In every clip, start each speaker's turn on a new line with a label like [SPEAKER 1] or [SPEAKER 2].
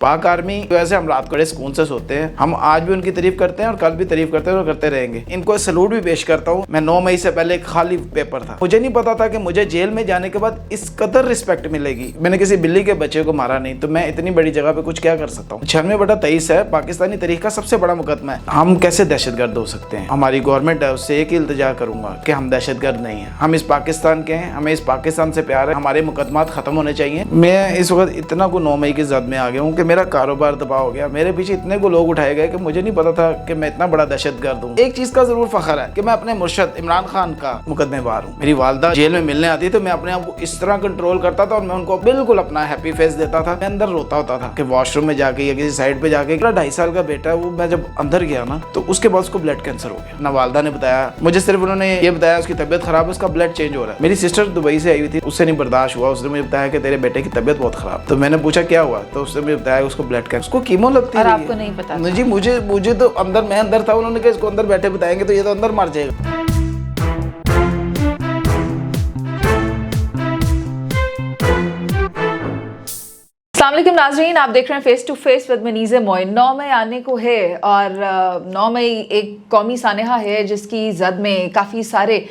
[SPEAKER 1] पाक आर्मी की वजह से हम रात को बड़े सुकून से सोते हैं। हम आज भी उनकी तारीफ करते हैं और कल भी तारीफ करते हैं और करते रहेंगे। इनको सैल्यूट भी पेश करता हूँ। मैं 9 मई से पहले एक खाली पेपर था, मुझे नहीं पता था कि मुझे जेल में जाने के बाद इस कदर रिस्पेक्ट मिलेगी। मैंने किसी बिल्ली के बच्चे को मारा नहीं, तो मैं इतनी बड़ी जगह पे कुछ क्या कर सकता हूँ। 96/23 है, पाकिस्तानी तारीख का सबसे बड़ा मुकदमा है। हम कैसे दहशतगर्द हो सकते हैं? हमारी गवर्नमेंट है, उससे एक ही इल्तिजा करूंगा कि हम दहशतगर्द नहीं है। हम इस पाकिस्तान के हैं, हमें इस पाकिस्तान से प्यार है, हमारे मुकदमात खत्म होने चाहिए। मैं इस वक्त इतना को 9 मई की जद में आ गया हूँ कि मेरा कारोबार हो गया। मेरे पीछे इतने को लोग उठाए गए कि मुझे नहीं पता था कि मैं इतना बड़ा दहशतगर्द हूँ। एक चीज का जरूर फख्र है कि मैं अपने मुर्शद इमरान खान का मुकदमेबार हूँ। मेरी वालदा जेल में मिलने आती तो मैं अपने आप को इस तरह कंट्रोल करता था और मैं उनको बिल्कुल अपना हैप्पी फेस देता था। मैं अंदर रोता होता था कि वॉशरूम में जाके या किसी साइड पे जाके। 2.5 साल का बेटा है वो, मैं जब अंदर गया ना तो उसके बाद उसको ब्लड कैंसर हो गया। ना वालदा ने बताया मुझे, सिर्फ उन्होंने ये बताया उसकी तबियत खराब है, उसका ब्लड चेंज हो रहा है। मेरी सिस्टर दुबई से आई हुई थी, उससे नहीं बर्दाश्त हुआ। उसने मुझे बताया कि तेरे बेटे की तबियत बहुत खराब। तो मैंने पूछा क्या हुआ, तो उसने मुझे बताया उसको ब्लड कैंसर, उसको कीमो लगती है।
[SPEAKER 2] आपको नहीं पता
[SPEAKER 1] जी, मुझे तो अंदर, मैं अंदर था, उन्होंने कहा इसको अंदर बैठे बताएंगे तो ये तो अंदर मर जाएगा।
[SPEAKER 2] अस्सलाम वालेकुम नाज़रीन, आप देख रहे हैं face to face with Manizheh Moin. 9 मई आने को है और 9 मई एक कौमी सानहा है जिसकी जद में काफ़ी सारे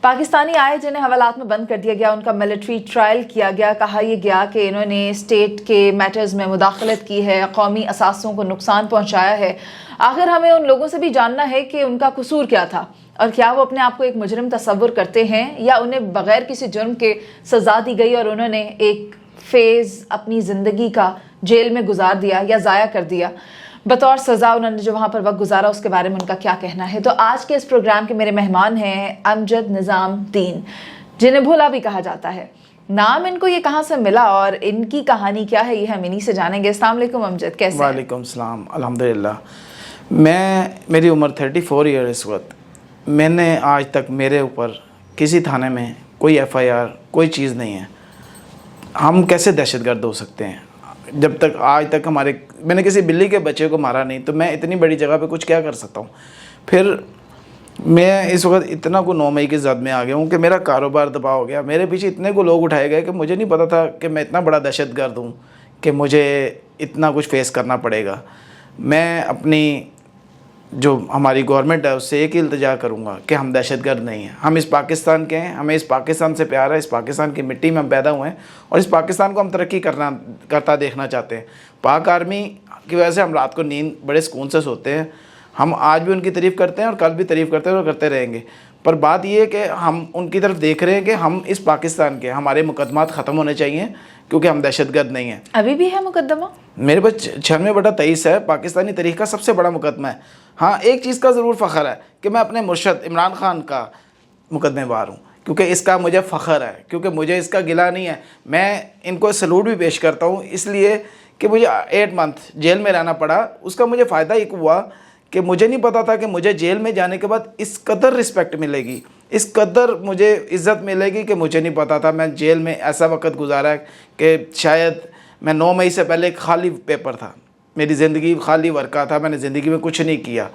[SPEAKER 2] पाकिस्तानी आए जिन्हें हवालात में बंद कर दिया गया। उनका मिलिट्री ट्रायल किया गया। कहा यह गया कि इन्होंने स्टेट के मैटर्स में मुदाखलत की है, कौमी असासों को नुकसान पहुंचाया है। आखिर हमें उन लोगों से भी जानना है कि उनका कसूर क्या था और क्या वो अपने आप को एक मुजरिम तस्वुर करते हैं या उन्हें बगैर किसी जुर्म के सज़ा दी गई और उन्होंने एक फेज़ अपनी ज़िंदगी का जेल में गुजार दिया या ज़ाया कर दिया। बतौर सज़ा उन्होंने जो वहाँ पर वक्त गुजारा उसके बारे में उनका क्या कहना है। तो आज के इस प्रोग्राम के मेरे मेहमान हैं अमजद निज़ामुद्दीन, जिन्हें भोला भी कहा जाता है। नाम इनको ये कहाँ से मिला और इनकी कहानी क्या है, ये हम इन्हीं से जानेंगे। अस्सलाम वालेकुम अमजद, कैसे?
[SPEAKER 1] वालेकुम सलाम, अल्हम्दुलिल्लाह। मेरी उम्र 34 ईयर इस वक्त। मैंने आज तक मेरे ऊपर किसी थाने में कोई FIR कोई चीज़ नहीं है। हम कैसे दहशतगर्द हो सकते हैं? जब तक आज तक मैंने किसी बिल्ली के बच्चे को मारा नहीं, तो मैं इतनी बड़ी जगह पे कुछ क्या कर सकता हूँ। फिर मैं इस वक्त इतना को 9 मई की जद में आ गया हूँ कि मेरा कारोबार तबाह हो गया। मेरे पीछे इतने को लोग उठाए गए कि मुझे नहीं पता था कि मैं इतना बड़ा दहशतगर्द हूँ कि मुझे इतना कुछ फेस करना पड़ेगा। मैं अपनी जो हमारी गवर्नमेंट है उससे एक ही इल्तिजा करूँगा कि हम दहशतगर्द नहीं हैं। हम इस पाकिस्तान के हैं, हमें इस पाकिस्तान से प्यार है, इस पाकिस्तान की मिट्टी में हम पैदा हुए हैं और इस पाकिस्तान को हम तरक्की करता देखना चाहते हैं। पाक आर्मी की वजह से हम रात को नींद बड़े सुकून से सोते हैं। हम आज भी उनकी तारीफ़ करते हैं और कल भी तारीफ़ करते हैं और करते रहेंगे। पर बात यह है कि हम उनकी तरफ देख रहे हैं कि हम इस पाकिस्तान के, हमारे मुकदमात ख़त्म होने चाहिए क्योंकि हम दहशतगर्द नहीं हैं।
[SPEAKER 2] अभी भी है मुकदमा? मेरे
[SPEAKER 1] पास 96/23 है, पाकिस्तानी तारीख का सबसे बड़ा मुकदमा है। हाँ, एक चीज़ का ज़रूर फ़ख्र है कि मैं अपने मुर्शद इमरान खान का मुकदमेबार हूँ, क्योंकि इसका मुझे फ़ख्र है, क्योंकि मुझे इसका गिला नहीं है। मैं इनको सैल्यूट भी पेश करता हूँ इसलिए कि मुझे 8 मंथ जेल में रहना पड़ा। उसका मुझे फ़ायदा एक हुआ कि मुझे नहीं पता था कि मुझे जेल में जाने के बाद इस कदर रिस्पेक्ट मिलेगी, इस कदर मुझे इज़्ज़त मिलेगी कि मुझे नहीं पता था। मैं जेल में ऐसा वक्त गुजारा कि शायद मैं 9 मई से पहले एक खाली पेपर था, मेरी ज़िंदगी खाली वर्का था, मैंने ज़िंदगी में कुछ नहीं किया।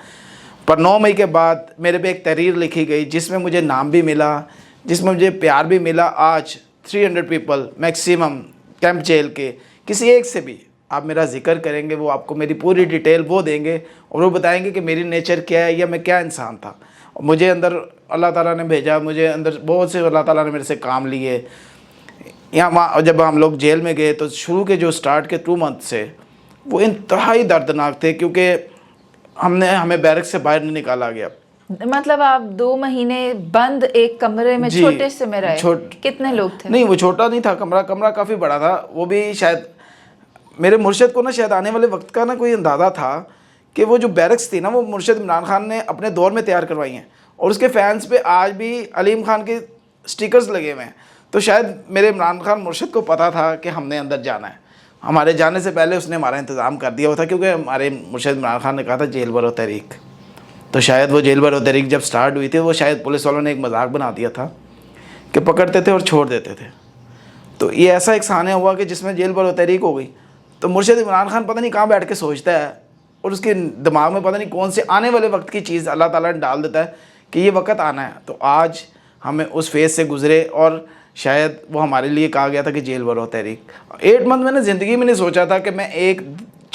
[SPEAKER 1] पर 9 मई के बाद मेरे पे एक तहरीर लिखी गई जिसमें मुझे नाम भी मिला, जिसमें मुझे प्यार भी मिला। आज 300 पीपल मैक्सिमम कैंप जेल के, किसी एक से भी आप मेरा जिक्र करेंगे, वो आपको मेरी पूरी डिटेल वो देंगे और वो बताएंगे कि मेरी नेचर क्या है या मैं क्या इंसान था। मुझे अंदर अल्लाह ताला ने भेजा, मुझे अंदर बहुत से अल्लाह ताला ने मेरे से काम लिए। यहाँ जब हम लोग जेल में गए तो शुरू के जो स्टार्ट के 2 मंथ से वो इंतहाई दर्दनाक थे, क्योंकि हमें बैरक से बाहर नहीं निकाला गया।
[SPEAKER 2] मतलब आप 2 महीने बंद एक कमरे में छोटे से में रहे? कितने लोग थे?
[SPEAKER 1] नहीं, वो छोटा नहीं था, कमरा काफ़ी बड़ा था। वो भी शायद मेरे मुर्शद को ना शायद आने वाले वक्त का ना कोई अंदाज़ा था कि वो जो बैरक्स थी ना वो मुर्शद इमरान खान ने अपने दौर में तैयार करवाई हैं और उसके फैंस पे आज भी अलीम खान के स्टिकर्स लगे हुए हैं। तो शायद मेरे इमरान खान मुर्शद को पता था कि हमने अंदर जाना है। हमारे जाने से पहले उसने हमारा इंतज़ाम कर दिया हुआ था, क्योंकि हमारे मुर्शद इमरान खान ने कहा था जेल भरो तहरीक। तो शायद वो जेल भरो तहरीक जब स्टार्ट हुई थी वो शायद पुलिस वालों ने एक मजाक बना दिया था कि पकड़ते थे और छोड़ देते थे। तो ये ऐसा एक सान्या हुआ कि जिसमें जेल भरो तहरीक हो गई। तो मुर्शद इमरान खान पता नहीं कहाँ बैठ के सोचता है और उसके दिमाग में पता नहीं कौन से आने वाले वक्त की चीज़ अल्लाह ताला ने डाल देता है कि ये वक्त आना है। तो आज हमें उस फेज़ से गुज़रे और शायद वो हमारे लिए कहा गया था कि जेल भरो तहरीक। 8 मंथ मैंने ज़िंदगी में नहीं सोचा था कि मैं एक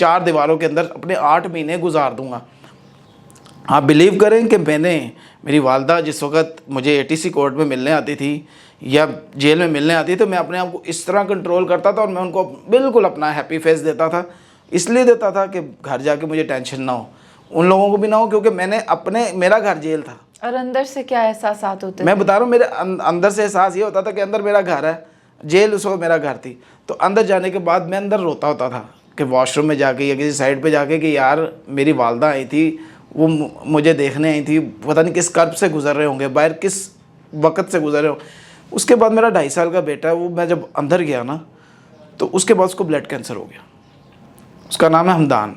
[SPEAKER 1] 4 दीवारों के अंदर अपने 8 महीने गुजार दूंगा। आप बिलीव करें कि मेरी वालदा जिस वक्त मुझे एटीसी कोर्ट में मिलने आती थी या जेल में मिलने आती थी, तो मैं अपने आप को इस तरह कंट्रोल करता था और मैं उनको बिल्कुल अपना हैप्पी फेस देता था। इसलिए देता था कि घर जाके मुझे टेंशन ना हो, उन लोगों को भी ना हो, क्योंकि मेरा घर जेल था।
[SPEAKER 2] और अंदर से क्या एहसास होते
[SPEAKER 1] मैं
[SPEAKER 2] थे?
[SPEAKER 1] बता रहा हूँ, मेरे अंदर से एहसास ये होता था कि अंदर मेरा घर है, जेल उस वक्त मेरा घर थी। तो अंदर जाने के बाद मैं अंदर रोता होता था कि वॉशरूम में जाके या किसी साइड पे जाके कि यार मेरी वालदा आई थी, वो मुझे देखने आई थी, पता नहीं किस कर्ब से गुजर रहे होंगे, बाहर किस वक़्त से गुजर रहे होंगे। उसके बाद मेरा 2.5 साल का बेटा है, वो मैं जब अंदर गया ना, तो उसके बाद उसको ब्लड कैंसर हो गया। उसका नाम है हमदान।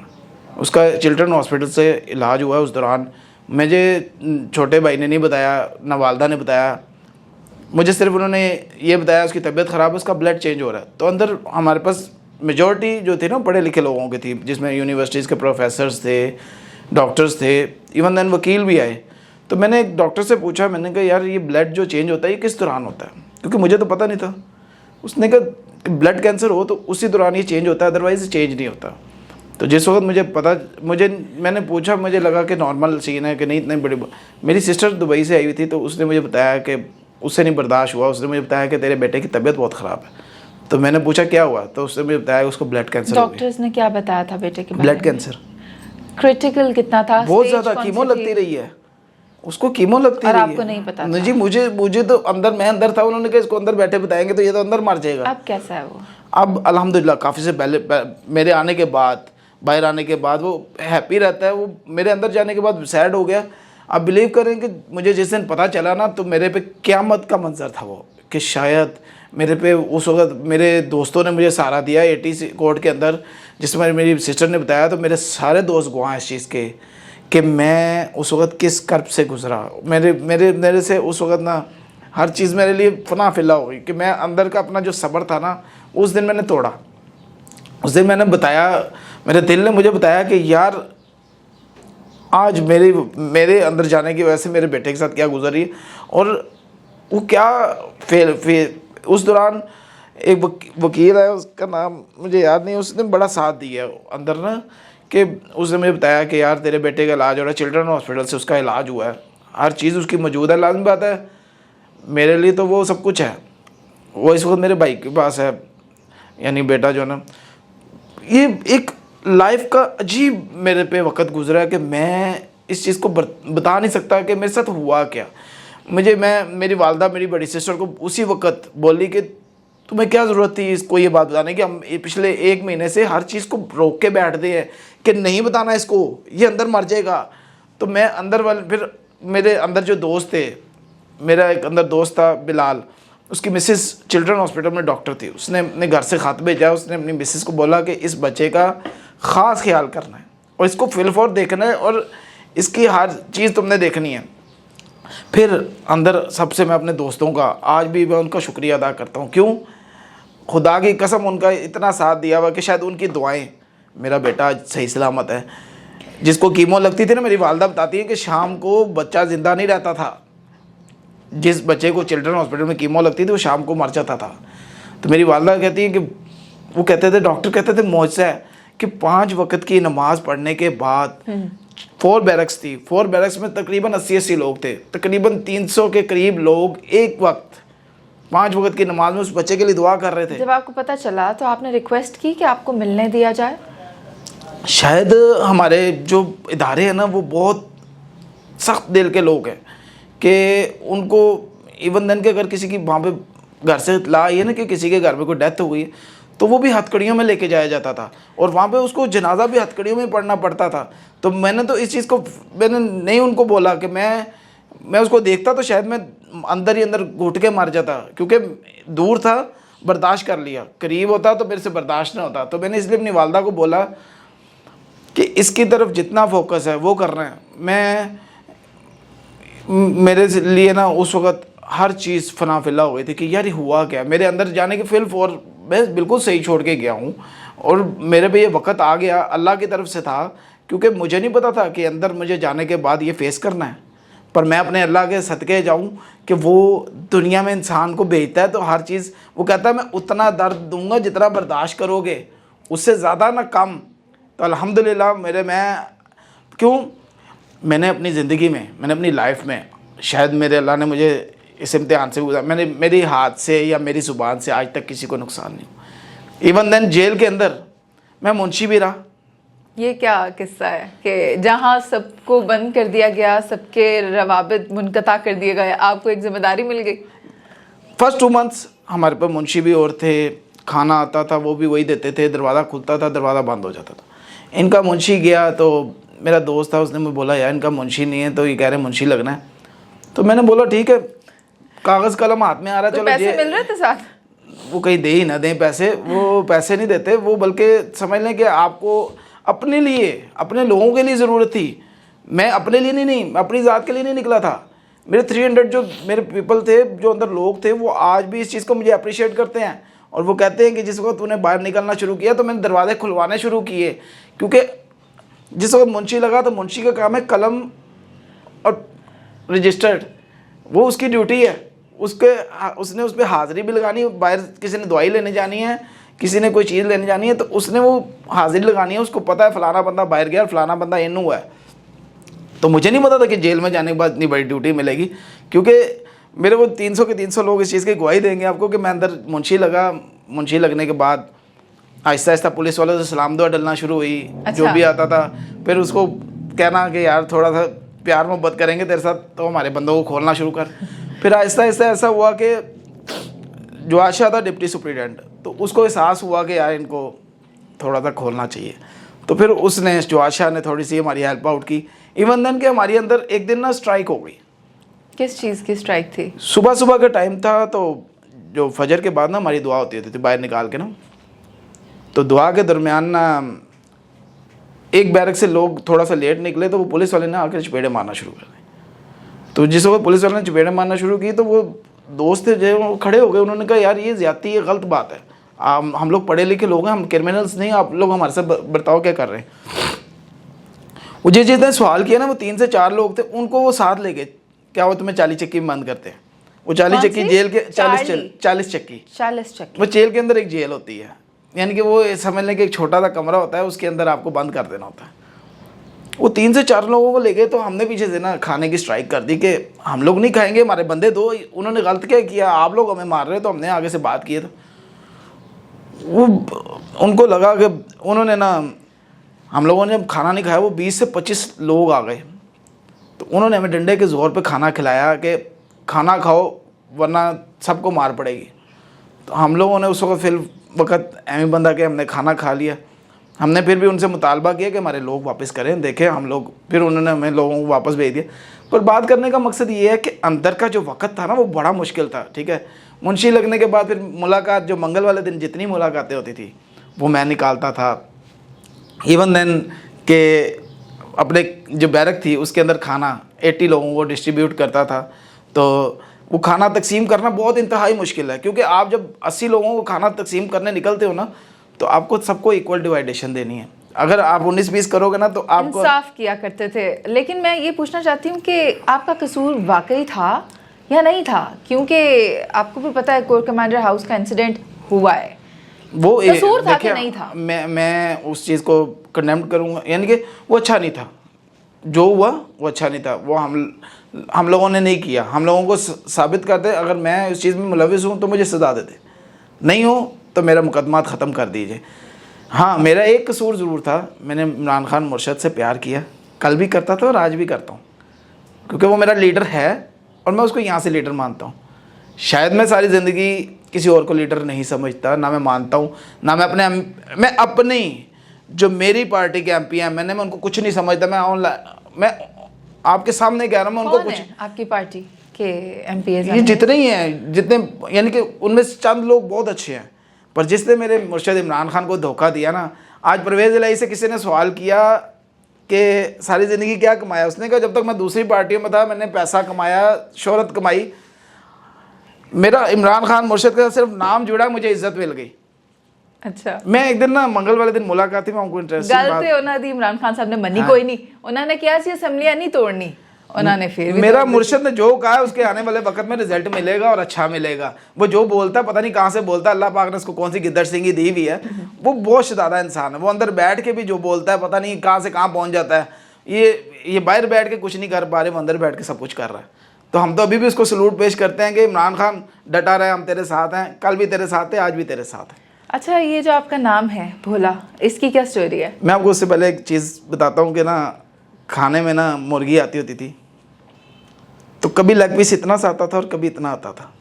[SPEAKER 1] उसका चिल्ड्रन हॉस्पिटल से इलाज हुआ। उस दौरान मुझे छोटे भाई ने नहीं बताया, ना वालदा ने बताया, मुझे सिर्फ उन्होंने ये बताया उसकी तबीयत ख़राब है, उसका ब्लड चेंज हो रहा है। तो अंदर हमारे पास मेजॉरिटी जो थी ना पढ़े लिखे लोगों की थी, जिसमें यूनिवर्सिटीज़ के प्रोफेसर्स थे, डॉक्टर्स थे, इवन देन वकील भी आए। तो मैंने एक डॉक्टर से पूछा, मैंने कहा यार ये ब्लड जो चेंज होता है ये किस दौरान होता है, क्योंकि मुझे तो पता नहीं था। उसने कहा ब्लड कैंसर हो तो उसी दौरान ये चेंज होता है, अदरवाइज़ चेंज नहीं होता। तो जिस वक्त मैंने पूछा, मुझे लगा कि नॉर्मल सीन है कि नहीं इतनी बड़ी। मेरी सिस्टर दुबई से आई हुई थी, तो उसने मुझे बताया कि उससे नहीं बर्दाश्त हुआ। उसने मुझे बताया कि तेरे बेटे की तबीयत बहुत ख़राब है। तो मैंने पूछा क्या हुआ, तो उसने मुझे बताया उसको ब्लड कैंसर हो गया।
[SPEAKER 2] डॉक्टर्स ने क्या बताया था बेटे के बारे
[SPEAKER 1] ब्लड
[SPEAKER 2] में?
[SPEAKER 1] कैंसर
[SPEAKER 2] क्रिटिकल कितना था?
[SPEAKER 1] बहुत
[SPEAKER 2] स्टेज
[SPEAKER 1] ज़्यादा
[SPEAKER 2] कौन
[SPEAKER 1] कीमो
[SPEAKER 2] सी
[SPEAKER 1] लगती
[SPEAKER 2] थी?
[SPEAKER 1] रही है उसको, कीमो लगती
[SPEAKER 2] और
[SPEAKER 1] रही
[SPEAKER 2] आपको
[SPEAKER 1] है।
[SPEAKER 2] नहीं पता
[SPEAKER 1] नहीं
[SPEAKER 2] था?
[SPEAKER 1] जी, मुझे तो मैं अंदर था, उन्होंने कहा इसको अंदर बैठे बताएंगे तो ये तो अंदर मर जाएगा।
[SPEAKER 2] अब कैसा है वो?
[SPEAKER 1] अब अल्हम्दुलिल्लाह काफ़ी से पहले मेरे आने के बाद, बाहर आने के बाद वो हैप्पी रहता है। वो मेरे अंदर जाने के बाद सैड हो गया। आप बिलीव करें कि मुझे जिस दिन पता चला ना, तो मेरे पे क़यामत का मंजर था वो, कि शायद मेरे पे उस वक्त मेरे दोस्तों ने मुझे सहारा दिया एटीसी कोर्ट के अंदर, जिसमें मेरी सिस्टर ने बताया। तो मेरे सारे दोस्त गवाह हैं इस चीज़ के कि मैं उस वक्त किस कर्ब से गुजरा। मेरे से उस वक्त ना हर चीज़ मेरे लिए फना फिला हो गई, कि मैं अंदर का अपना जो सब्र था ना, उस दिन मैंने तोड़ा। उस दिन मैंने बताया, मेरे दिल ने मुझे बताया कि यार आज मेरे अंदर जाने की वजह से मेरे बेटे के साथ क्या गुजरी। और वो क्या उस दौरान एक वकील है, उसका नाम मुझे याद नहीं, उसने बड़ा साथ दिया अंदर ना, कि उसने मुझे बताया कि यार तेरे बेटे का इलाज हो रहा है, चिल्ड्रन हॉस्पिटल से उसका इलाज हुआ है, हर चीज़ उसकी मौजूद है। लाज़मी बात है मेरे लिए तो वो सब कुछ है। वो इस वक्त मेरे भाई के पास है, यानी बेटा जो ना। ये एक लाइफ का अजीब मेरे पे वक्त गुजरा है कि मैं इस चीज़ को बता नहीं सकता कि मेरे साथ हुआ क्या। मेरी वालदा मेरी बड़ी सिस्टर को उसी वक्त बोली कि तुम्हें क्या ज़रूरत थी इसको ये बात बताने की, हम पिछले 1 महीने से हर चीज़ को रोक के बैठते हैं कि नहीं बताना इसको, ये अंदर मर जाएगा। तो मैं अंदर वाले, फिर मेरे अंदर जो दोस्त थे, मेरा एक अंदर दोस्त था बिलाल, उसकी मिसेस चिल्ड्रन हॉस्पिटल में डॉक्टर थी। उसने अपने घर से ख़त भेजा, उसने अपनी मिसेस को बोला कि इस बच्चे का ख़ास ख्याल करना है और इसको फिलफोर देखना है और इसकी हर चीज़ तुमने देखनी है। फिर अंदर सबसे मैं अपने दोस्तों का आज भी मैं उनका शुक्रिया अदा करता हूँ। क्यों? खुदा की कसम उनका इतना साथ दिया हुआ कि शायद उनकी दुआएं, मेरा बेटा आज सही सलामत है। जिसको कीमो लगती थी ना, मेरी वालदा बताती है कि शाम को बच्चा ज़िंदा नहीं रहता था। जिस बच्चे को चिल्ड्रन हॉस्पिटल में कीमो लगती थी वो शाम को मर जाता था। तो मेरी वालदा कहती है कि वो कहते थे, डॉक्टर कहते थे मौजज़ा है कि 5 वक्त की नमाज़ पढ़ने के बाद 4 बैरक्स थी, 4 बैरक्स में तकरीबन 80 लोग थे, तकरीबन 300 के करीब लोग एक वक्त 5 वक्त की नमाज में उस बच्चे के लिए दुआ कर रहे थे।
[SPEAKER 2] जब आपको पता चला तो आपने रिक्वेस्ट की कि आपको मिलने दिया जाए?
[SPEAKER 1] शायद हमारे जो इदारे हैं ना वो बहुत सख्त दिल के लोग हैं कि उनको इवन देन के अगर किसी की वहाँ पे घर से इत्तला आई है ना कि किसी के घर में कोई डेथ हो गई, तो वो भी हथकड़ियों में लेके जाया जाता था और वहाँ पे उसको जनाजा भी हथकड़ियों में पढ़ना पड़ता था। तो मैंने तो इस चीज़ को मैंने नहीं उनको बोला कि मैं उसको देखता तो शायद मैं अंदर ही अंदर घुट के मर जाता, क्योंकि दूर था, बर्दाश्त कर लिया, करीब होता तो मेरे से बर्दाश्त नहीं होता। तो मैंने इसलिए अपनी वालदा को बोला कि इसकी तरफ जितना फोकस है वो करना है। मेरे लिए ना उस वक़्त हर चीज़ फना फिला हो गई थी कि यार ये हुआ क्या। मेरे अंदर जाने की फिल मैं बिल्कुल सही छोड़ के गया हूँ और मेरे पे ये वक़्त आ गया अल्लाह की तरफ से था, क्योंकि मुझे नहीं पता था कि अंदर मुझे जाने के बाद ये फ़ेस करना है। पर मैं अपने अल्लाह के सदक़े जाऊँ कि वो दुनिया में इंसान को भेजता है तो हर चीज़ वो कहता है मैं उतना दर्द दूँगा जितना बर्दाश्त करोगे, उससे ज़्यादा ना कम। तो अल्हम्दुलिल्लाह मैंने अपनी ज़िंदगी में, मैंने अपनी लाइफ में, शायद मेरे अल्लाह ने मुझे इस इम्तिहान से गुजारा, मैंने मेरी हाथ से या मेरी ज़ुबान से आज तक किसी को नुकसान नहीं हुआ। इवन देन जेल के अंदर मैं मुंशी भी रहा।
[SPEAKER 2] ये क्या किस्सा है कि जहाँ सबको बंद कर दिया गया, सबके रवाबित मुनक़ता कर दिए गए, आपको एक जिम्मेदारी मिल गई?
[SPEAKER 1] फर्स्ट 2 मंथ्स हमारे पास मुंशी भी और थे, खाना आता था वो भी वही देते थे, दरवाज़ा खुलता था, दरवाज़ा बंद हो जाता था। इनका मुंशी गया तो मेरा दोस्त था, उसने मुझे बोला यार इनका मुंशी नहीं है, तो ये कह रहे मुंशी लगना है। तो मैंने बोला ठीक है, कागज़ कलम हाथ में आ रहा है,
[SPEAKER 2] तो
[SPEAKER 1] चलो
[SPEAKER 2] पैसे मिल रहे थे साथ?
[SPEAKER 1] वो कहीं दे ही ना दें पैसे, वो पैसे नहीं देते, वो बल्कि समझ लें कि आपको अपने लिए, अपने लोगों के लिए ज़रूरत थी। मैं अपने लिए नहीं, अपनी ज़ात के लिए नहीं निकला था। मेरे 300 जो मेरे पीपल थे, जो अंदर लोग थे, वो आज भी इस चीज़ को मुझे अप्रिशिएट करते हैं और वो कहते हैं कि जिस वक्त तूने बाहर निकलना शुरू किया तो मैंने दरवाजे खुलवाने शुरू किए, क्योंकि जिस वक्त मुंशी लगा तो मुंशी का काम है कलम और रजिस्टर्ड, वो उसकी ड्यूटी है, उसने उस पर हाज़िरी भी लगानी, बाहर किसी ने दवाई लेने जानी है, किसी ने कोई चीज़ लेने जानी है, तो उसने वो हाज़िरी लगानी है, उसको पता है फ़लाना बंदा बाहर गया, फ़लाना बंदा इन हुआ है। तो मुझे नहीं पता था कि जेल में जाने के बाद इतनी बड़ी ड्यूटी मिलेगी, क्योंकि मेरे को 300 के 300 लोग इस चीज़ की गवाही देंगे आपको कि मैं अंदर मुंशी लगा। मुंशी लगने के बाद आहिस्ता आहिस्ता पुलिस वालों से सलाम दुआ डलना शुरू हुई।
[SPEAKER 2] अच्छा।
[SPEAKER 1] जो भी आता था फिर उसको कहना कि यार थोड़ा सा प्यार मोहब्बत करेंगे तेरे साथ तो हमारे बंदों को खोलना शुरू कर। फिर आहिस्ता आहिस्ता ऐसा हुआ कि जो आशा था डिप्टी सुप्रीडेंट, तो उसको एहसास हुआ कि यार इनको थोड़ा सा खोलना चाहिए। तो फिर उसने, जो आशा ने थोड़ी सी हमारी हेल्प आउट की। इवन देन के हमारी अंदर एक दिन ना स्ट्राइक हो गई।
[SPEAKER 2] किस चीज़ की स्ट्राइक थी?
[SPEAKER 1] सुबह सुबह का टाइम था, तो जो फजर के बाद ना हमारी दुआ होती थी बाहर निकाल के ना, तो दुआ के दरमियान ना एक बैरक से लोग थोड़ा सा लेट निकले, तो वो पुलिस वाले ने आकर चपेड़े मारना शुरू कर दी। तो जिस वक्त पुलिस वाले ने चपेड़े मारना शुरू की तो वो दोस्त थे जो वो खड़े हो गए, उन्होंने कहा यार ये ज़्यादती, ये गलत बात है, हम लोग पढ़े लिखे लोग हैं, हम क्रिमिनल्स नहीं, आप लोग हमारे साथ बर्ताव क्या कर रहे हैं। वो जिसने सवाल किया ना, वो 3 से 4 लोग थे, उनको वो साथ ले गए। क्या वो तुम्हें 40 चक्की में बंद करते हैं? वो 40 चक्की जेल के 40 चक्की वो जेल के अंदर एक जेल होती है, यानी कि वो समझ लें कि एक छोटा सा कमरा होता है, उसके अंदर आपको बंद कर देना होता है। वो 3 से 4 लोगों को ले गए, तो हमने पीछे से ना खाने की स्ट्राइक कर दी कि हम लोग नहीं खाएंगे, हमारे बंदे दो। उन्होंने गलत क्या किया, आप लोग हमें मार रहे, तो हमने आगे से बात की। तो वो उनको लगा कि उन्होंने ना, हम लोगों ने जब खाना नहीं खाया, वो 20 से 25 लोग आ गए, तो उन्होंने हमें डंडे के ज़ोर पे खाना खिलाया कि खाना खाओ वरना सबको मार पड़ेगी। तो हम लोगों ने उस वक्त एम बंदा के हमने खाना खा लिया। हमने फिर भी उनसे मुतालबा किया कि हमारे लोग वापस करें, देखें हम लोग, फिर उन्होंने हमें लोगों को वापस भेज दिया। पर बात करने का मकसद ये है कि अंदर का जो वक्त था ना, वो बड़ा मुश्किल था। ठीक है, मुंशी लगने के बाद फिर मुलाकात, जो मंगल वाले दिन जितनी मुलाकातें होती थी वो मैं निकालता था। इवन देन के अपने जो बैरक थी उसके अंदर खाना 80 लोगों को डिस्ट्रीब्यूट करता था। तो वो खाना तकसीम करना बहुत इंतहाई मुश्किल है, क्योंकि आप जब 80 लोगों को खाना तकसीम करने निकलते हो ना, तो आपको सबको इक्वल डिवाइडेशन देनी है। अगर आप 19-20 करोगे ना, तो आपको
[SPEAKER 2] इंसाफ किया करते थे। लेकिन मैं ये पूछना चाहती हूँ कि आपका कसूर वाकई था या नहीं था? क्योंकि आपको भी पता है कोर कमांडर हाउस का इंसिडेंट हुआ है,
[SPEAKER 1] वो
[SPEAKER 2] कसूर था कि नहीं था?
[SPEAKER 1] मैं उस चीज़ को कंडेम करूँगा, यानी कि वो अच्छा नहीं था, जो हुआ वो अच्छा नहीं था। वो हम लोगों ने नहीं किया। हम लोगों को साबित करते, अगर मैं उस चीज़ में मुलविस हूँ तो मुझे सज़ा देते, नहीं हो तो मेरा मुकदमा ख़त्म कर दीजिए। हाँ, मेरा एक कसूर ज़रूर था, मैंने इमरान खान मुर्शद से प्यार किया, कल भी करता था और आज भी करता हूँ, क्योंकि वो मेरा लीडर है और मैं उसको यहाँ से लीडर मानता हूँ। शायद मैं सारी ज़िंदगी किसी और को लीडर नहीं समझता, ना मैं मानता हूँ, ना मैं अपनी जो मेरी पार्टी के MP हैं, मैं उनको कुछ नहीं समझता। मैं आपके सामने कह रहा हूँ, मैं उनको कुछ,
[SPEAKER 2] आपकी पार्टी के MP
[SPEAKER 1] ये जितने ही हैं, जितने, यानी कि उनमें से चंद लोग बहुत अच्छे हैं, पर जिसने मेरे मुर्शद इमरान खान को धोखा दिया ना। आज परवेज़ इलाही से किसी ने सवाल किया कि सारी ज़िंदगी क्या कमाया, उसने कहा जब तक मैं दूसरी पार्टियों में था मैंने पैसा कमाया, शोहरत कमाई, मेरा इमरान खान मुर्शद का सिर्फ नाम जुड़ा, मुझे इज्जत मिल गई।
[SPEAKER 2] अच्छा,
[SPEAKER 1] मैं एक दिन ना मंगल वाले दिन मुलाकात थी, मैं उनको इंटरेस्टिंग
[SPEAKER 2] गल ते ਉਹਨਾਂ ਦੀ इमरान खान साहब ने मनी कोई नहीं, उन्होंने किया सी असेंबलियां नहीं तोड़नी, उन्होंने फिर भी
[SPEAKER 1] मेरा मुर्शिद ने जो कहा है उसके आने वाले वक्त में रिजल्ट मिलेगा और अच्छा मिलेगा। वो जो बोलता है पता नहीं कहाँ से बोलता है, अल्लाह पाक ने उसको कौन सी गिद्दड़ सिंगी दी हुई है। वो बहुत ज़्यादा इंसान है, वो अंदर बैठ के भी जो बोलता है पता नहीं कहाँ से कहाँ पहुँच जाता है। ये बाहर बैठ के कुछ नहीं कर पा रहे, वो अंदर बैठ के सब कुछ कर रहा है। तो हम तो अभी भी उसको सलूट पेश करते हैं कि इमरान खान डटा रहे, हम तेरे साथ हैं, कल भी तेरे साथ थे, आज भी तेरे साथ हैं।
[SPEAKER 2] अच्छा, ये जो आपका नाम है भोला, इसकी क्या स्टोरी है?
[SPEAKER 1] मैं आपको उससे पहले एक चीज़ बताता हूँ कि ना, खाने में ना मुर्गी आती होती थी, तो कभी लेग पीस इतना सा आता था और कभी इतना आता था।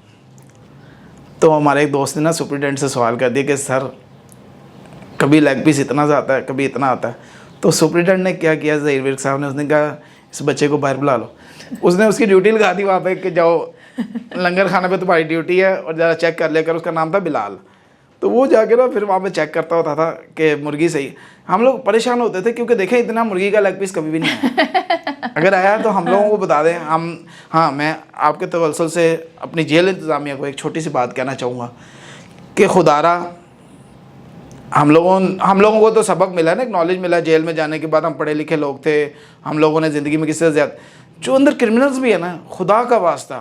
[SPEAKER 1] तो हमारे एक दोस्त ने ना सुपरिटेंडेंट से सवाल कर दिया कि सर कभी लेग पीस इतना सा आता है, कभी इतना आता है। तो सुपरिटेंडेंट ने क्या किया, ज़हीर विर्क साहब ने, उसने कहा इस बच्चे को बाहर बुला लो। उसने उसकी ड्यूटी लगा दी वहाँ पे कि जाओ लंगर खाने पे तुम्हारी ड्यूटी है और ज़रा चेक कर लेकर। उसका नाम था बिलाल। तो वो जाके ना फिर वहाँ पे चेक करता होता था कि मुर्गी सही। हम लोग परेशान होते थे क्योंकि देखें इतना मुर्गी का लेग पीस कभी भी नहीं आया। अगर आया तो हम लोगों को बता दें। हाँ, मैं आपके तवल्सल से अपनी जेल इंतज़ामिया को एक छोटी सी बात कहना चाहूँगा कि खुदारा हम लोगों को तो सबक मिला है ना, एक नॉलेज मिला जेल में जाने के बाद। हम पढ़े लिखे लोग थे, हम लोगों ने ज़िंदगी में किसी से ज़्यादा, जो अंदर क्रिमिनल्स भी है ना, खुदा का वास्ता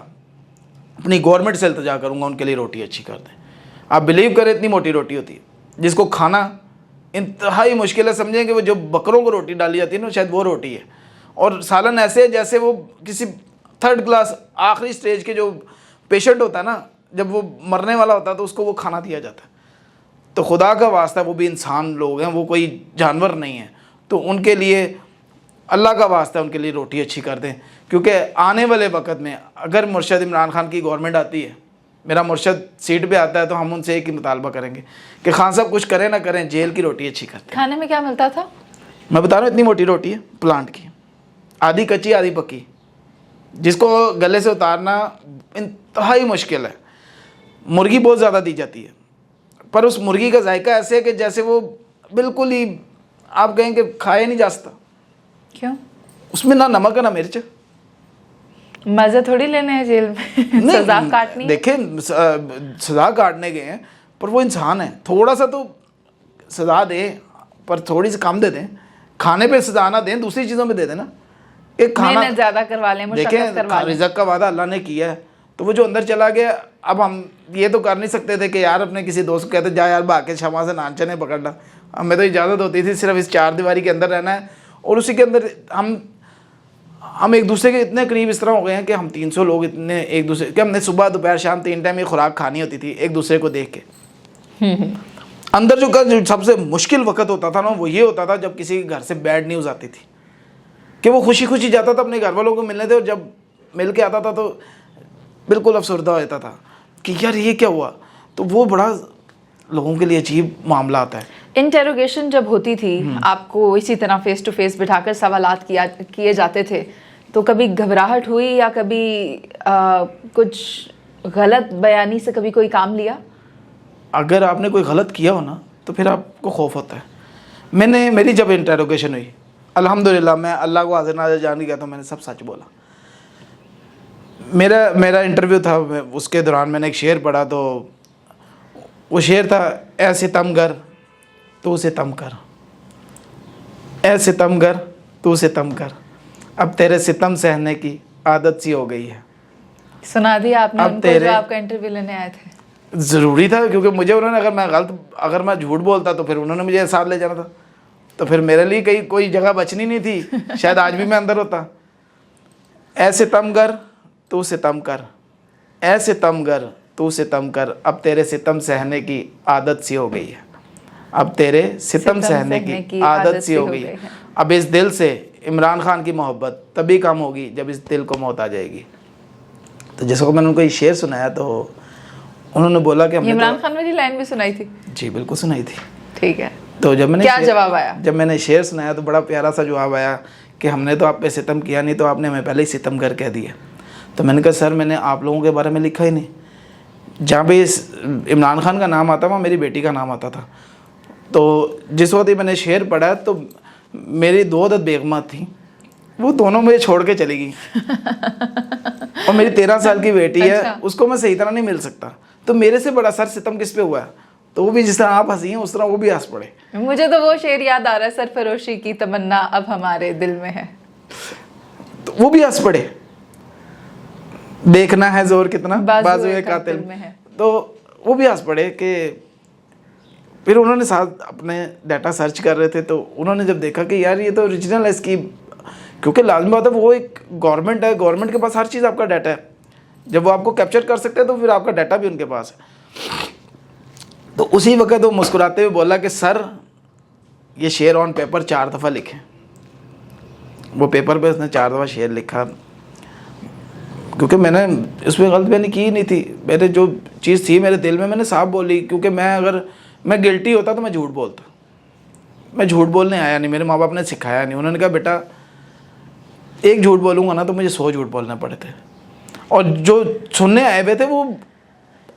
[SPEAKER 1] अपनी गवर्नमेंट से इल्तिजा करूँगा उनके लिए रोटी अच्छी कर दें। आप बिलीव करें इतनी मोटी रोटी होती है जिसको खाना इंतहाई मुश्किल है। समझें कि वो जो बकरों को रोटी डाली जाती है ना, शायद वो रोटी है। और सालन ऐसे है जैसे वो किसी थर्ड क्लास आखिरी स्टेज के जो पेशेंट होता है ना, जब वो मरने वाला होता है तो उसको वो खाना दिया जाता है। तो खुदा का वास्ता वो भी इंसान लोग हैं, वो कोई जानवर नहीं है। तो उनके लिए अल्लाह का वास्ता उनके लिए रोटी अच्छी कर दें, क्योंकि आने वाले वक्त में अगर मुर्शद इमरान खान की गवर्नमेंट आती है, मेरा मुर्शद सीट पे आता है, तो हम उनसे एक ही मुतालबा करेंगे कि खान साहब कुछ करें ना करें, जेल की रोटी अच्छी करते हैं।
[SPEAKER 2] खाने में क्या मिलता था?
[SPEAKER 1] मैं बता रहा हूँ, इतनी मोटी रोटी है प्लांट की, आधी कच्ची आधी पकी, जिसको गले से उतारना इंतहाई मुश्किल है। मुर्गी बहुत ज़्यादा दी जाती है, पर उस मुर्गी का जायका ऐसे है कि जैसे वो बिल्कुल ही आप कहें कि खाया नहीं जा सकता।
[SPEAKER 2] क्यों?
[SPEAKER 1] उसमें ना नमक है ना मिर्च।
[SPEAKER 2] मजे थोड़ी लेने हैं जेल में, सजा काटनी है।
[SPEAKER 1] देखें, सजा काटने गए हैं, पर वो इंसान है। थोड़ा सा तो सजा दे, पर थोड़ी सी कम दे दें। खाने पे सजा ना दें, दूसरी चीज़ों में दे देना। एक खाना
[SPEAKER 2] ज़्यादा करवा लें, मुशक्कत करवा लें।
[SPEAKER 1] रिज़्क़ का वादा अल्लाह ने किया है, तो वो जो अंदर चला गया। अब हम ये तो कर नहीं सकते थे कि यार अपने किसी दोस्त को कहते जा यार भाग के क्षमा से नान चने पकड़ना। हमें तो इजाज़त होती थी सिर्फ इस चार दीवारी के अंदर रहना है, और उसी के अंदर हम एक दूसरे के इतने करीब इस तरह हो गए हैं कि हम 300 लोग इतने एक दूसरे के, हमने सुबह दोपहर शाम 3 टाइम ये खुराक खानी होती थी एक दूसरे को देख के। अंदर जो सबसे मुश्किल वक्त होता था ना, वो ये होता था जब किसी के घर से बैड न्यूज़ आती थी कि वो खुशी खुशी जाता था अपने घर वालों को मिलने थे, और जब मिल के आता था तो बिल्कुल अफसरदा होता था कि यार ये क्या हुआ। तो वो बड़ा लोगों के लिए अजीब मामला आता है।
[SPEAKER 2] इंटेरोगेशन जब होती थी, आपको इसी तरह फेस टू फेस बिठाकर सवालात किए जाते थे, तो कभी घबराहट हुई या कभी कुछ गलत बयानी से कभी कोई काम लिया?
[SPEAKER 1] अगर आपने कोई गलत किया हो ना, तो फिर आपको खौफ होता है। मेरी जब इंटेरोगेशन हुई, अल्हम्दुलिल्लाह मैं अल्लाह को हाज़िर नाज़िर जान गया, तो मैंने सब सच बोला। मेरा इंटरव्यू था, उसके दौरान मैंने एक शेर पढ़ा, तो वो शेर था, ऐ सितमगर तू सितम कर, ऐ सितमगर तू सितम कर, अब तेरे सितम सहने की आदत सी हो गई है।
[SPEAKER 2] सुना दिया आपने उनको
[SPEAKER 1] तेरे
[SPEAKER 2] जो आपका इंटरव्यू लेने आए थे?
[SPEAKER 1] ज़रूरी था, क्योंकि मुझे उन्होंने, अगर मैं झूठ बोलता तो फिर उन्होंने मुझे साथ ले जाना था, तो फिर मेरे लिए कोई जगह बचनी नहीं थी। शायद आज भी मैं अंदर होता। ऐ सितमगर तू सितम कर, ऐ सितमगर तू सितम कर, अब तेरे सितम सहने की आदत सी हो गई है, अब तेरे सितम सहने की आदत सी हो गई है। अब इस दिल से इमरान खान की मोहब्बत तभी कम होगी जब इस दिल को मौत आ जाएगी। तो जैसे मैंने उनको ये शेर सुनाया, तो उन्होंने बोला कि
[SPEAKER 2] इमरान खान वाली लाइन भी सुनाई थी?
[SPEAKER 1] जी बिल्कुल सुनाई थी।
[SPEAKER 2] ठीक है,
[SPEAKER 1] तो जब मैंने
[SPEAKER 2] क्या जवाब आया?
[SPEAKER 1] जब मैंने शेर सुनाया तो बड़ा प्यारा सा जवाब आया कि हमने तो आप पे सितम किया नहीं, तो आपने हमें पहले ही सितम कर कह दिया। तो मैंने कहा सर, मैंने आप लोगों के बारे में लिखा ही नहीं। जहाँ भी इमरान खान का नाम आता वहाँ मेरी बेटी का नाम आता था। तो जिस वक्त ही मैंने शेर पढ़ा, तो मेरी 2 अदद बेगमा थी, वो दोनों मुझे छोड़ के चली गई। और मेरी 13 साल की बेटी है,
[SPEAKER 2] अच्छा।
[SPEAKER 1] उसको मैं सही तरह नहीं मिल सकता। तो मेरे से बड़ा सर सितम किस पे हुआ है? तो वो भी जिस तरह आप हंसी हैं उस तरह वो भी हंस पड़े।
[SPEAKER 2] मुझे तो वो शेर याद आ रहा है, सरफरोशी की तमन्ना अब हमारे दिल में है।
[SPEAKER 1] तो वो भी हंस पड़े, देखना है जोर कितना बाजुए कातिल
[SPEAKER 2] में है।
[SPEAKER 1] तो वो भी हंस पड़े कि फिर उन्होंने साथ अपने डाटा सर्च कर रहे थे, तो उन्होंने जब देखा कि यार ये तो ओरिजिनल है इसकी, क्योंकि लाजमी बात है वो एक गवर्नमेंट है, गवर्नमेंट के पास हर चीज़ आपका डाटा है, जब वो आपको कैप्चर कर सकते हैं तो फिर आपका डाटा भी उनके पास है। तो उसी वक्त वो मुस्कुराते हुए बोला कि सर ये शेर ऑन पेपर 4 दफ़ा लिखे। वो पेपर पे उसने 4 दफ़ा शेर लिखा, क्योंकि मैंने उसमें गलत मैंने की नहीं थी, मेरे जो चीज़ थी मेरे दिल में मैंने साफ बोली, क्योंकि मैं गिल्टी होता तो मैं झूठ बोलता, मैं झूठ बोलने आया नहीं, मेरे माँ बाप ने सिखाया नहीं। उन्होंने कहा बेटा एक झूठ बोलूँगा ना तो मुझे 100 झूठ बोलने पड़े थे, और जो सुनने आए हुए थे वो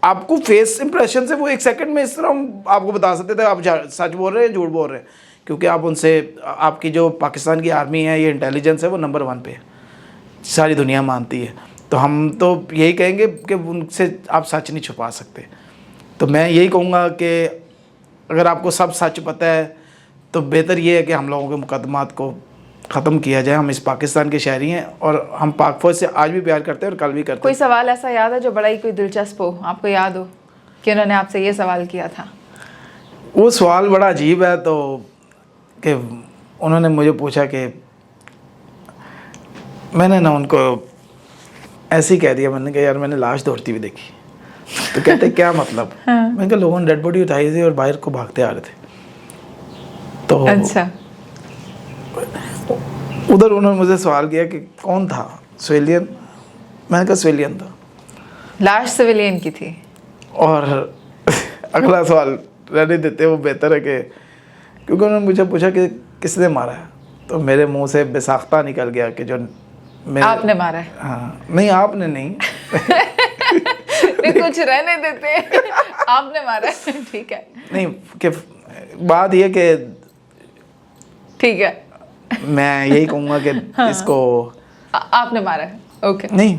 [SPEAKER 1] आपको फेस इंप्रेशन से वो 1 सेकंड में इस तरह हम आपको बता सकते थे आप सच बोल रहे हैं झूठ बोल रहे हैं, क्योंकि आप उनसे, आपकी जो पाकिस्तान की आर्मी है, ये इंटेलिजेंस है, वो नंबर 1 पे है, सारी दुनिया मानती है। तो हम तो यही कहेंगे कि उनसे आप सच नहीं छुपा सकते। तो मैं यही कहूँगा कि अगर आपको सब सच पता है तो बेहतर ये है कि हम लोगों के मुकदमात को ख़त्म किया जाए। हम इस पाकिस्तान के शहरी हैं और हम पाक फौज से आज भी प्यार करते हैं और कल भी करते हैं।
[SPEAKER 2] कोई सवाल ऐसा याद है जो बड़ा ही कोई दिलचस्प हो, आपको याद हो कि उन्होंने आपसे ये सवाल किया था?
[SPEAKER 1] वो सवाल बड़ा अजीब है, तो कि उन्होंने मुझे पूछा कि मैंने ना उनको ऐसे ही कह दिया, मैंने कहा यार मैंने लाश दौड़ती हुई देखी। तो कहते क्या मतलब?
[SPEAKER 2] हाँ।
[SPEAKER 1] मैंने कहा लोगों ने डेड बॉडी उठाई थी और बाहर को भागते आ रहे थे। तो
[SPEAKER 2] अच्छा,
[SPEAKER 1] उधर उन्होंने मुझे सवाल किया कि कौन था, सिविलियन? मैंने कहा सिविलियन था।
[SPEAKER 2] लाश सिविलियन की थी।
[SPEAKER 1] और अगला सवाल रहने देते वो बेहतर है कि, क्योंकि उन्होंने मुझे पूछा कि किसने मारा है, तो मेरे मुंह से बेसाख्ता निकल गया कि जो
[SPEAKER 2] आपने मारा है।
[SPEAKER 1] हाँ, नहीं आपने नहीं
[SPEAKER 2] नहीं कुछ रहने देते हैं। आपने मारा है, ठीक है।
[SPEAKER 1] नहीं कि बात ये कि
[SPEAKER 2] ठीक है,
[SPEAKER 1] मैं यही कहूँगा कि
[SPEAKER 2] हाँ।
[SPEAKER 1] इसको
[SPEAKER 2] आपने मारा है, ओके।
[SPEAKER 1] नहीं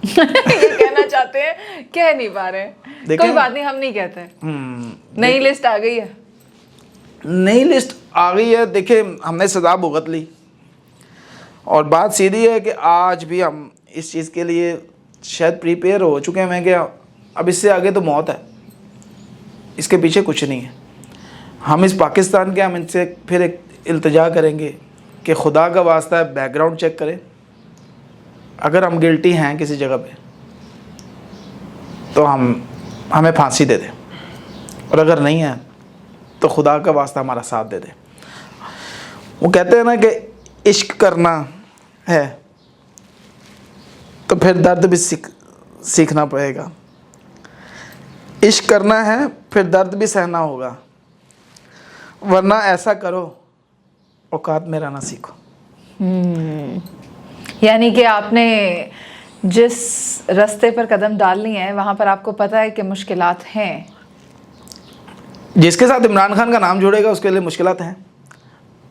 [SPEAKER 2] ये कहना चाहते हैं, कह नहीं पा रहे। कोई बात नहीं, हम नहीं कहते। नई लिस्ट आ गई है।
[SPEAKER 1] नई लिस्ट आ गई है। देखिए हमने सजा भुगत ली, और बात सीधी है कि आज भी हम इस चीज़ के लिए शायद प्रिपेयर हो चुके हैं। मैं क्या, अब इससे आगे तो मौत है, इसके पीछे कुछ नहीं है। हम इस पाकिस्तान के, हम इनसे फिर एक इल्तिजा करेंगे कि खुदा का वास्ता है बैकग्राउंड चेक करें। अगर हम गिल्टी हैं किसी जगह पे तो हमें फांसी दे दें, और अगर नहीं है तो खुदा का वास्ता हमारा साथ दे दे। वो कहते हैं ना कि इश्क करना है तो फिर दर्द भी सीखना पड़ेगा। इश्क करना है फिर दर्द भी सहना होगा, वरना ऐसा करो औकात में रहना सीखो।
[SPEAKER 2] यानी कि आपने जिस रास्ते पर कदम डाल लिए हैं वहाँ पर आपको पता है कि मुश्किलात हैं।
[SPEAKER 1] जिसके साथ इमरान खान का नाम जुड़ेगा उसके लिए मुश्किलात हैं।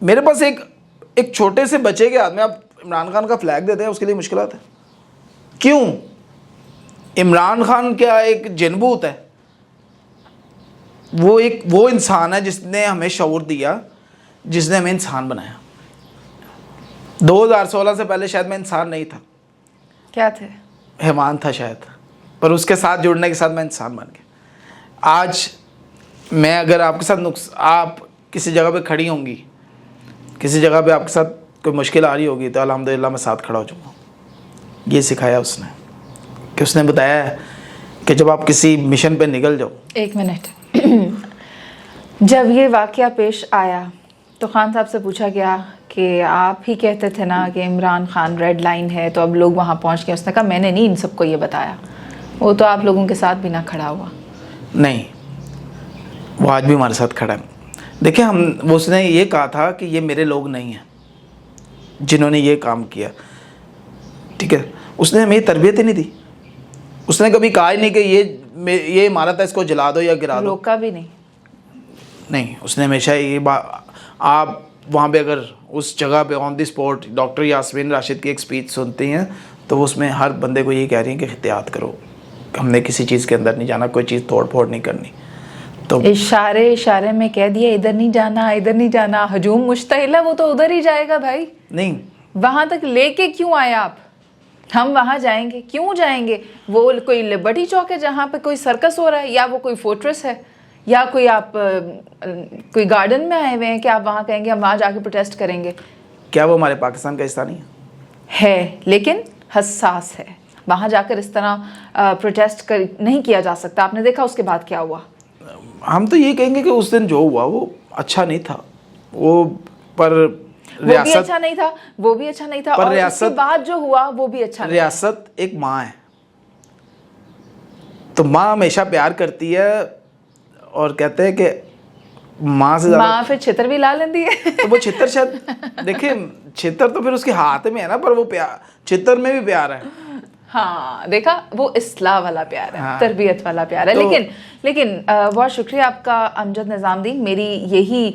[SPEAKER 1] मेरे पास एक छोटे से बच्चे के हाथ में आप इमरान खान का फ्लैग देते हैं, उसके लिए मुश्किलात है। क्यों? इमरान खान क्या एक जिनबूत है? वो इंसान है जिसने हमें शऊर दिया, जिसने हमें इंसान बनाया। 2016 से पहले शायद मैं इंसान नहीं था।
[SPEAKER 2] क्या थे?
[SPEAKER 1] हैवान था शायद, पर उसके साथ जुड़ने के साथ मैं इंसान बन गया। आज मैं अगर आपके साथ आप किसी जगह पे खड़ी होंगी, किसी जगह पे आपके साथ कोई मुश्किल आ रही होगी, तो अल्हम्दुलिल्लाह मैं साथ खड़ा हो जाऊँगा। ये सिखाया उसने, कि उसने बताया है कि जब आप किसी मिशन पे निकल जाओ।
[SPEAKER 2] एक मिनट। जब ये वाक़या पेश आया तो खान साहब से पूछा गया कि आप ही कहते थे ना कि इमरान खान रेड लाइन है, तो अब लोग वहाँ पहुँच गए। उसने कहा मैंने नहीं इन सबको ये बताया, वो तो आप लोगों के साथ भी ना खड़ा हुआ।
[SPEAKER 1] नहीं, वो आज भी हमारे साथ खड़ा है। देखिए उसने ये कहा था कि ये मेरे लोग नहीं हैं जिन्होंने ये काम किया, ठीक है। उसने हमें तरबियत ही नहीं दी। उसने कभी कहा ही नहीं कि ये इमारत है, इसको जला दो या गिरा दो।
[SPEAKER 2] रोका भी नहीं।
[SPEAKER 1] उसने हमेशा ये आप वहाँ पे अगर उस जगह पे on the spot doctor Yasmin Rashid की एक स्पीच सुनती हैं तो उसमें हर बंदे को ये कह रही हैं कि एहतियात करो, हमने किसी चीज़ के अंदर नहीं जाना, कोई चीज़ तोड़ फोड़ नहीं करनी। तो
[SPEAKER 2] इशारे में कह दिया इधर नहीं जाना, इधर नहीं जाना। हजूम मुश्तहिल है, वो तो उधर ही जाएगा भाई।
[SPEAKER 1] नहीं,
[SPEAKER 2] वहां तक लेके क्यों आए आप? हम वहां जाएंगे, क्यों जाएंगे? वो कोई लिबर्टी चौक है जहां पे कोई सर्कस हो रहा है, या वो कोई फोर्ट्रेस है, या कोई आप कोई गार्डन में आए हुए हैं कि आप वहां कहेंगे हम वहां जाके प्रोटेस्ट करेंगे?
[SPEAKER 1] क्या वो हमारे पाकिस्तान का हिस्सा नहीं
[SPEAKER 2] है, लेकिन हसास है। वहां जाकर इस तरह प्रोटेस्ट नहीं किया जा सकता। आपने देखा उसके बाद क्या हुआ?
[SPEAKER 1] हम तो ये कहेंगे कि उस दिन जो हुआ वो अच्छा नहीं था, वो पर
[SPEAKER 2] वो भी अच्छा नहीं था, वो भी अच्छा नहीं था, और उसके बाद जो हुआ वो भी अच्छा नहीं।
[SPEAKER 1] रियासत एक माँ है, तो माँ हमेशा प्यार करती है, और कहते हैं कि माँ से ज्यादा
[SPEAKER 2] माँ फिर छितर भी ला लेती है।
[SPEAKER 1] तो वो छितर शायद देखिए, छितर तो फिर उसके हाथ में है ना, पर वो प्यार, छितर में भी प्यार है।
[SPEAKER 2] हाँ देखा, वो इस्लाह वाला प्यार है,
[SPEAKER 1] हाँ।
[SPEAKER 2] तरबियत वाला प्यार है।
[SPEAKER 1] तो,
[SPEAKER 2] लेकिन बहुत शुक्रिया आपका अमजद निज़ामुद्दीन। मेरी यही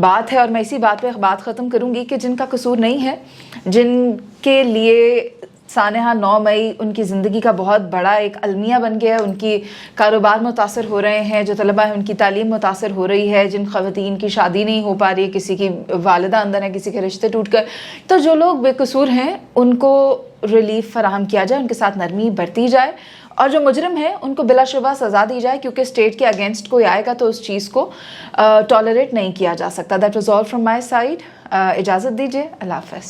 [SPEAKER 2] बात है और मैं इसी बात पे बात ख़त्म करूँगी कि जिनका कसूर नहीं है, जिनके लिए सानेहा 9 मई उनकी ज़िंदगी का बहुत बड़ा एक अलमिया बन गया है, उनकी कारोबार मुतासर हो रहे हैं, जो तलबा है उनकी तालीम मुतासर हो रही है, जिन ख़वातीन की शादी नहीं हो पा रही है, किसी की वालिदा अंदर है, किसी के रिश्ते टूट कर, तो जो लोग बेकसूर हैं उनको रिलीफ फराहम किया जाए, उनके साथ नरमी बरती जाए, और जो मुजरिम है उनको बिलाशुबा सज़ा दी जाए, क्योंकि स्टेट के अगेंस्ट कोई आएगा तो उस चीज़ को टॉलरेट नहीं किया जा सकता। That was all from my side. इजाज़त दीजिए, अल्लाह हाफ़िज़।